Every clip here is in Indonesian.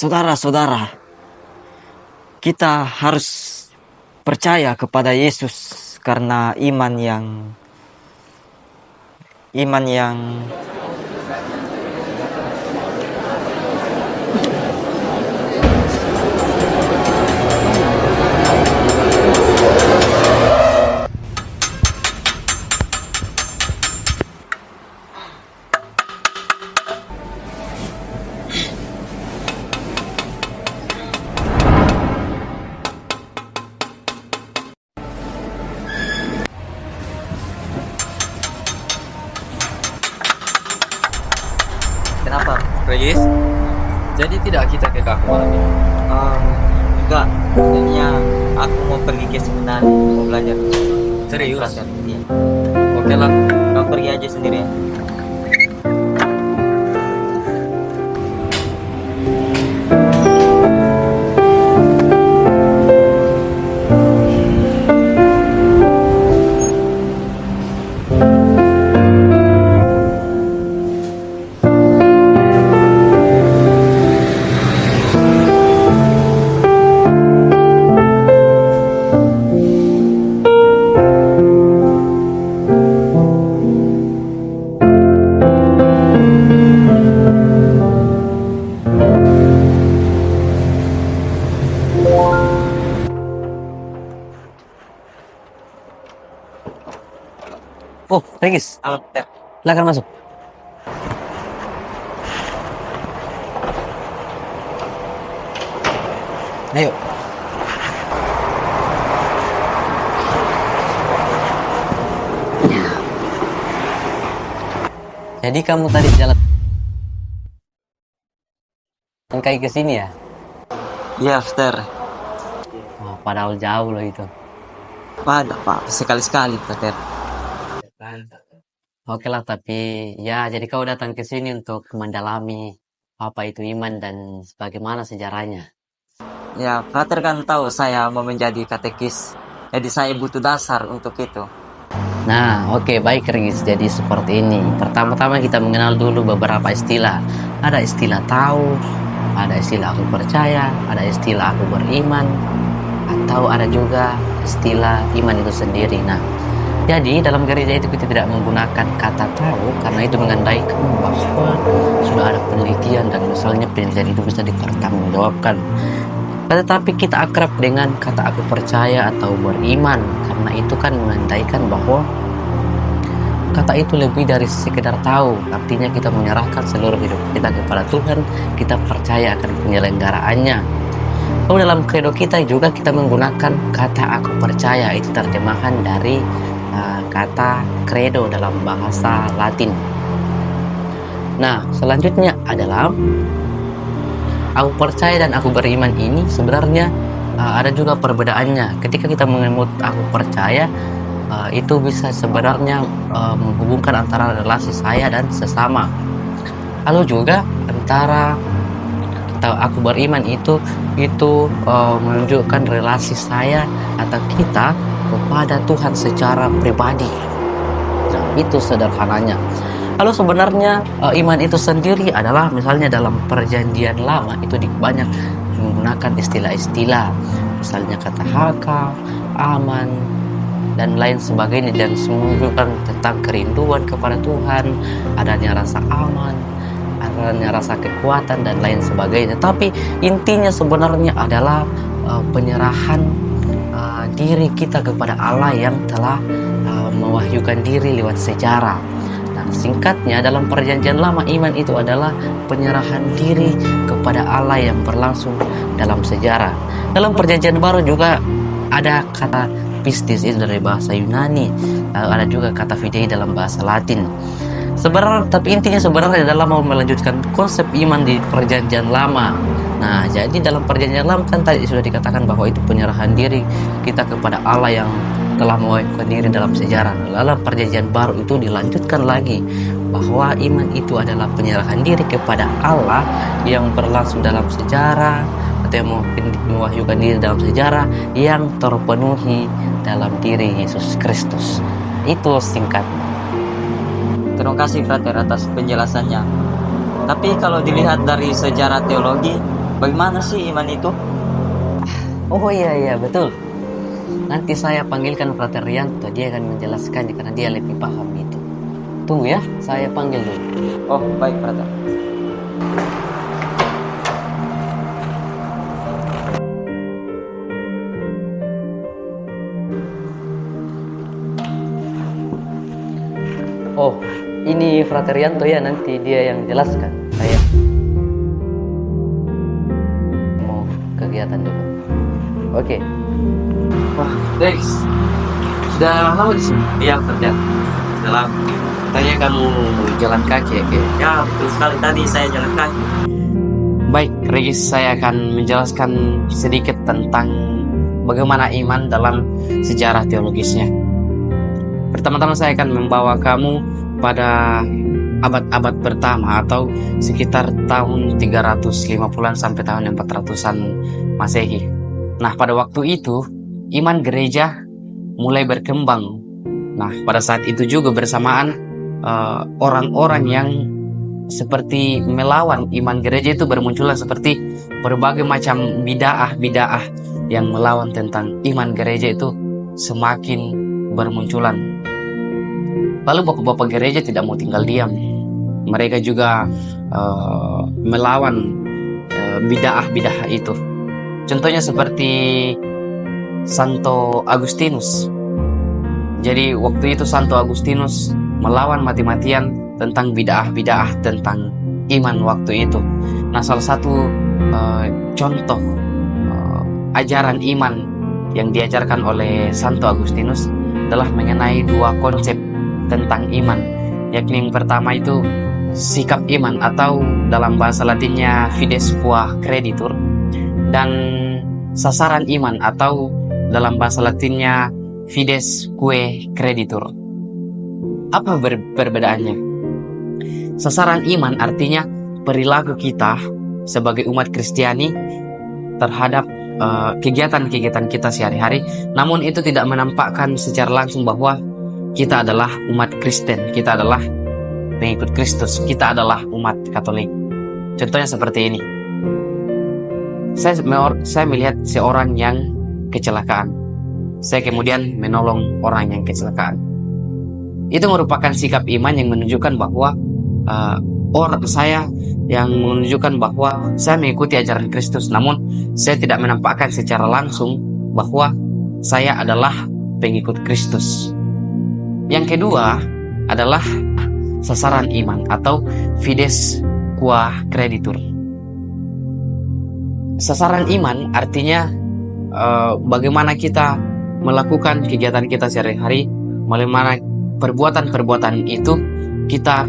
Saudara-saudara, kita harus percaya kepada Yesus karena iman yang Kenapa? Regis, jadi tidak kita ke kafe malam ini? Enggak, sebenarnya aku mau pergi ke seminar, mau belajar. Serius? Iya. Oke lah. Kamu pergi aja sendirian. Oh, Regis, Alter. silakan masuk. Ayo. Jadi kamu tadi jalan kaki ke sini ya? Iya, Alter. Oh, padahal jauh loh itu. Pada Pak, sekali-sekali, Alter. Oke lah, tapi ya jadi kau datang ke sini untuk mendalami apa itu iman dan bagaimana sejarahnya. Ya, Frater kan tahu saya mau menjadi katekis. Jadi saya butuh dasar untuk itu. Nah, oke, baik Regis. Jadi seperti ini. Pertama-tama kita mengenal dulu beberapa istilah. Ada istilah tahu, ada istilah aku percaya, ada istilah aku beriman, atau ada juga istilah iman itu sendiri. Nah, jadi dalam gereja itu kita tidak menggunakan kata tahu karena itu mengandaikan bahwa sudah ada penelitian dan misalnya penelitian itu bisa dipertanggungjawabkan. Tetapi kita akrab dengan kata aku percaya atau beriman karena itu kan mengandaikan bahwa kata itu lebih dari sekedar tahu. Artinya kita menyerahkan seluruh hidup kita kepada Tuhan, kita percaya akan penyelenggaraannya. Lalu dalam credo kita juga kita menggunakan kata aku percaya, itu terjemahan dari kata credo dalam bahasa Latin. Nah, selanjutnya adalah aku percaya dan aku beriman ini sebenarnya ada juga perbedaannya. Ketika kita menyebut aku percaya, itu bisa sebenarnya menghubungkan antara relasi saya dan sesama. Lalu juga antara aku beriman itu menunjukkan relasi saya atau kita kepada Tuhan secara pribadi. Nah, itu sederhananya. Lalu sebenarnya iman itu sendiri adalah misalnya dalam perjanjian lama itu banyak menggunakan istilah-istilah, misalnya kata haka, aman, dan lain sebagainya, dan menunjukkan tentang kerinduan kepada Tuhan, adanya rasa aman, adanya rasa kekuatan dan lain sebagainya. Tapi intinya sebenarnya adalah penyerahan diri kita kepada Allah yang telah mewahyukan diri lewat sejarah. Nah, singkatnya dalam perjanjian lama iman itu adalah penyerahan diri kepada Allah yang berlangsung dalam sejarah. Dalam perjanjian baru juga ada kata pistis, itu dari bahasa Yunani. Ada juga kata fidei dalam bahasa Latin. Tapi intinya sebenarnya adalah mau melanjutkan konsep iman di perjanjian lama. Nah, jadi dalam perjanjian lama kan tadi sudah dikatakan bahwa itu penyerahan diri kita kepada Allah yang telah mewahyukan diri dalam sejarah. Dalam perjanjian baru itu dilanjutkan lagi bahwa iman itu adalah penyerahan diri kepada Allah yang berlangsung dalam sejarah atau yang mewahyukan diri dalam sejarah yang terpenuhi dalam diri Yesus Kristus. Itu singkatnya. Terima kasih Frater atas penjelasannya. Tapi kalau dilihat dari sejarah teologi, Bagaimana sih iman itu? Oh iya betul. Nanti saya panggilkan Frater Rianto, dia akan menjelaskannya karena dia lebih paham itu. Tunggu ya, saya panggil dulu. Oh, baik, Frater. Oh, ini Frater Rianto ya, nanti dia yang jelaskan. Saya mau kegiatan dulu. Oke. Wah, Dex. Sudah lama di sini? Iya, Frater. Sudah lama. Tanya kamu jalan kaki ya, Kek? Ya, betul sekali. Tadi saya jalan kaki. Baik, Regis, saya akan menjelaskan sedikit tentang bagaimana iman dalam sejarah teologisnya. Pertama-tama saya akan membawa kamu pada abad-abad pertama atau sekitar tahun 350-an sampai tahun 400-an Masehi. Nah, pada waktu itu iman gereja mulai berkembang. Nah, pada saat itu juga bersamaan orang-orang yang seperti melawan iman gereja itu bermunculan, seperti berbagai macam bid'ah yang melawan tentang iman gereja itu semakin bermunculan. Lalu bapak-bapak gereja tidak mau tinggal diam. Mereka juga melawan bid'ah itu. Contohnya seperti Santo Agustinus. Jadi waktu itu Santo Agustinus melawan mati-matian tentang bid'ah tentang iman waktu itu. Nah, salah satu contoh ajaran iman yang diajarkan oleh Santo Agustinus adalah mengenai dua konsep tentang iman, yakni yang pertama itu sikap iman atau dalam bahasa Latinnya fides qua creditur, dan sasaran iman atau dalam bahasa Latinnya fides que creditur. Apa perbedaannya? Sasaran iman artinya perilaku kita sebagai umat Kristiani terhadap kegiatan-kegiatan kita sehari-hari, namun itu tidak menampakkan secara langsung bahwa kita adalah umat Kristen, kita adalah pengikut Kristus, kita adalah umat Katolik. Contohnya seperti ini. Saya melihat seorang yang kecelakaan. Saya kemudian menolong orang yang kecelakaan. Itu merupakan sikap iman yang menunjukkan bahwa saya yang menunjukkan bahwa saya mengikuti ajaran Kristus, namun saya tidak menampakkan secara langsung bahwa saya adalah pengikut Kristus. Yang kedua adalah sasaran iman atau fides qua creditur. Sasaran iman artinya bagaimana kita melakukan kegiatan kita sehari-hari, bagaimana perbuatan-perbuatan itu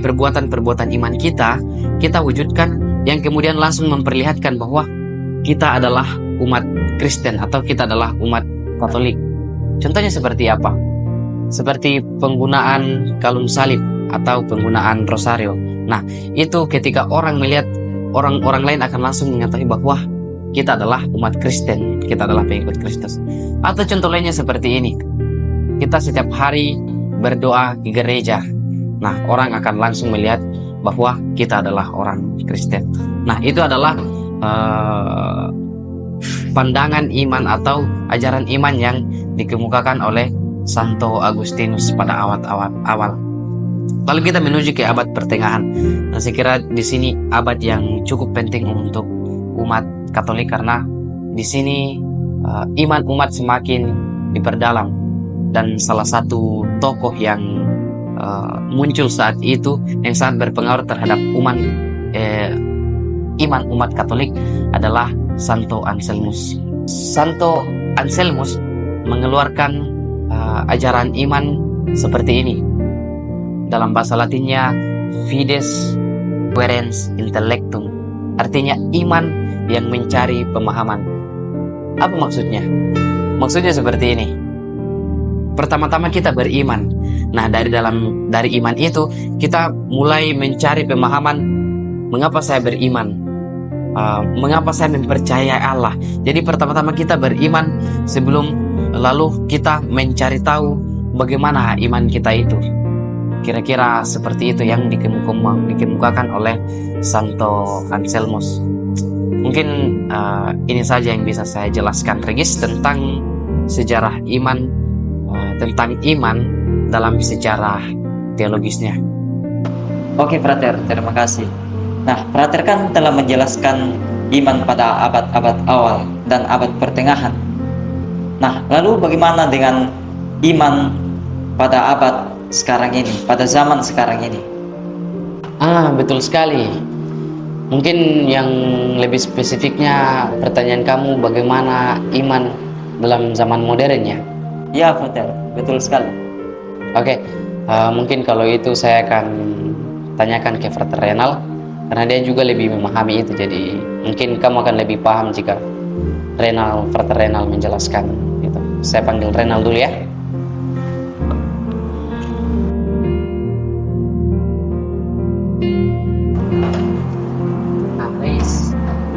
perbuatan iman kita wujudkan, yang kemudian langsung memperlihatkan bahwa kita adalah umat Kristen atau kita adalah umat Katolik. Contohnya seperti apa? Seperti penggunaan kalung salib atau penggunaan rosario. Nah, itu ketika orang melihat, orang lain akan langsung mengetahui bahwa kita adalah umat Kristen, kita adalah pengikut Kristus. Atau contoh lainnya seperti ini. Kita setiap hari berdoa di gereja. Nah, orang akan langsung melihat bahwa kita adalah orang Kristen. Nah, itu adalah pandangan iman atau ajaran iman yang dikemukakan oleh Santo Agustinus pada awal. Lalu kita menuju ke abad pertengahan. Nah, saya kira di sini abad yang cukup penting untuk umat Katolik karena di sini iman umat semakin diperdalam, dan salah satu tokoh yang muncul saat itu yang sangat berpengaruh terhadap iman umat Katolik adalah Santo Anselmus. Santo Anselmus mengeluarkan ajaran iman seperti ini. Dalam bahasa Latinnya fides querens intellectum, artinya iman yang mencari pemahaman. Apa maksudnya? Maksudnya seperti ini. Pertama-tama kita beriman. Nah, dari iman itu kita mulai mencari pemahaman, mengapa saya beriman, mengapa saya mempercayai Allah. Jadi pertama-tama kita beriman sebelum lalu kita mencari tahu bagaimana iman kita itu. Kira-kira seperti itu yang dikemukakan oleh Santo Anselmus. Mungkin ini saja yang bisa saya jelaskan, Regis, tentang sejarah iman, tentang iman dalam sejarah teologisnya. Oke, Frater, terima kasih. Nah, Frater kan telah menjelaskan iman pada abad-abad awal dan abad pertengahan. Nah, lalu bagaimana dengan iman pada abad sekarang ini, pada zaman sekarang ini? Betul sekali. Mungkin yang lebih spesifiknya pertanyaan kamu bagaimana iman dalam zaman modern ya? Ya, Frater, betul sekali. Oke, mungkin kalau itu saya akan tanyakan ke Frater Renal karena dia juga lebih memahami itu. Jadi mungkin kamu akan lebih paham jika Frater Renal menjelaskan itu. Saya panggil Renal dulu ya.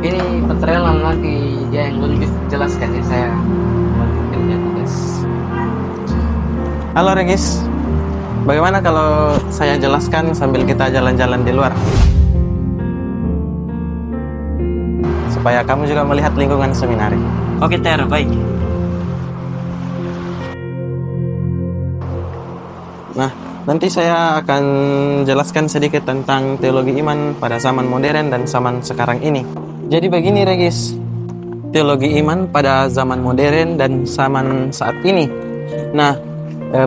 Ini Frater Renal nanti dia yang lebih jelaskan ya, saya bantuin tugas. Halo Regis, bagaimana kalau saya jelaskan sambil kita jalan-jalan di luar? Supaya kamu juga melihat lingkungan seminari. Oke, Ter, baik. Nah, nanti saya akan jelaskan sedikit tentang teologi iman pada zaman modern dan zaman sekarang ini. Jadi begini Regis, teologi iman pada zaman modern dan zaman saat ini. Nah,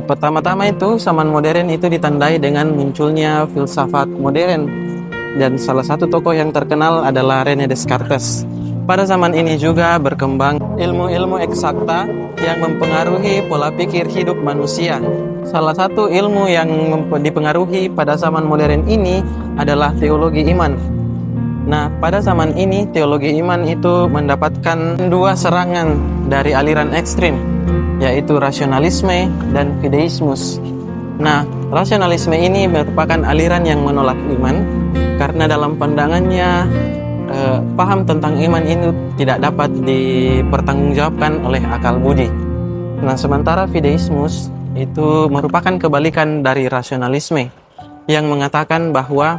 pertama-tama itu zaman modern itu ditandai dengan munculnya filsafat modern, dan salah satu tokoh yang terkenal adalah René Descartes. Pada zaman ini juga berkembang ilmu-ilmu eksakta yang mempengaruhi pola pikir hidup manusia. Salah satu ilmu yang dipengaruhi pada zaman modern ini adalah teologi iman. Nah, pada zaman ini teologi iman itu mendapatkan dua serangan dari aliran ekstrim, yaitu rasionalisme dan fideismus. Nah, rasionalisme ini merupakan aliran yang menolak iman karena dalam pandangannya paham tentang iman ini tidak dapat dipertanggungjawabkan oleh akal budi. Nah, sementara fideismus itu merupakan kebalikan dari rasionalisme yang mengatakan bahwa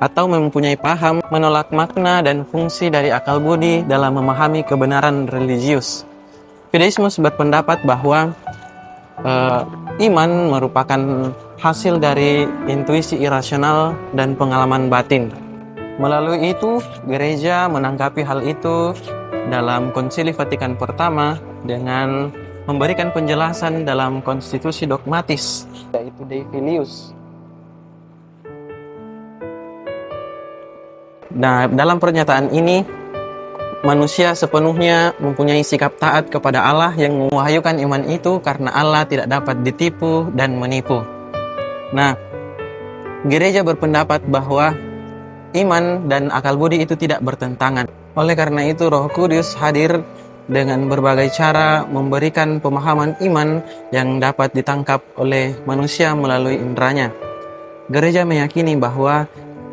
atau mempunyai paham menolak makna dan fungsi dari akal budi dalam memahami kebenaran religius. Fideismus berpendapat bahwa iman merupakan hasil dari intuisi irasional dan pengalaman batin. Melalui itu, gereja menanggapi hal itu dalam Konsili Vatikan Pertama dengan memberikan penjelasan dalam konstitusi dogmatis, yaitu Dei Filius. Nah, dalam pernyataan ini, manusia sepenuhnya mempunyai sikap taat kepada Allah yang mewahyukan iman itu karena Allah tidak dapat ditipu dan menipu. Nah, gereja berpendapat bahwa iman dan akal budi itu tidak bertentangan. Oleh karena itu, Roh Kudus hadir dengan berbagai cara memberikan pemahaman iman yang dapat ditangkap oleh manusia melalui inderanya. Gereja meyakini bahwa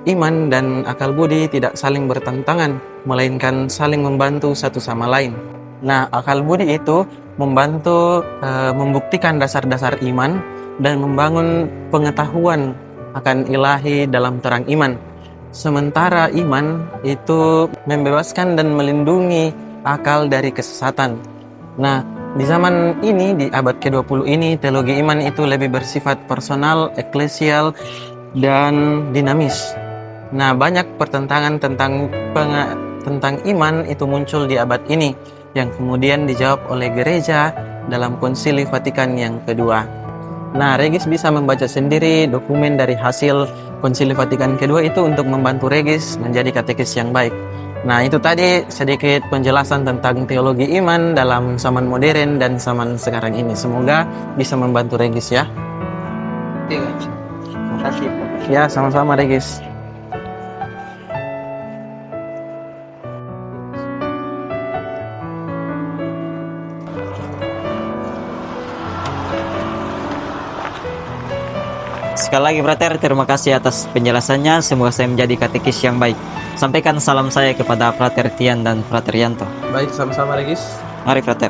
iman dan akal budi tidak saling bertentangan, melainkan saling membantu satu sama lain. Nah, akal budi itu membantu membuktikan dasar-dasar iman dan membangun pengetahuan akan ilahi dalam terang iman. Sementara iman itu membebaskan dan melindungi akal dari kesesatan. Nah, di zaman ini, di abad ke-20 ini, teologi iman itu lebih bersifat personal, eklesial, dan dinamis. Nah, banyak pertentangan tentang iman itu muncul di abad ini yang kemudian dijawab oleh gereja dalam Konsili Vatikan yang kedua. Nah, Regis bisa membaca sendiri dokumen dari hasil Konsili Vatikan kedua itu untuk membantu Regis menjadi katekis yang baik. Nah, itu tadi sedikit penjelasan tentang teologi iman dalam zaman modern dan zaman sekarang ini. Semoga bisa membantu Regis ya. Terima kasih. Ya, sama-sama Regis. Sekali lagi, Frater, terima kasih atas penjelasannya. Semoga saya menjadi katekis yang baik. Sampaikan salam saya kepada Frater Tian dan Frater Yanto. Baik, sama-sama Regis. Mari, Frater.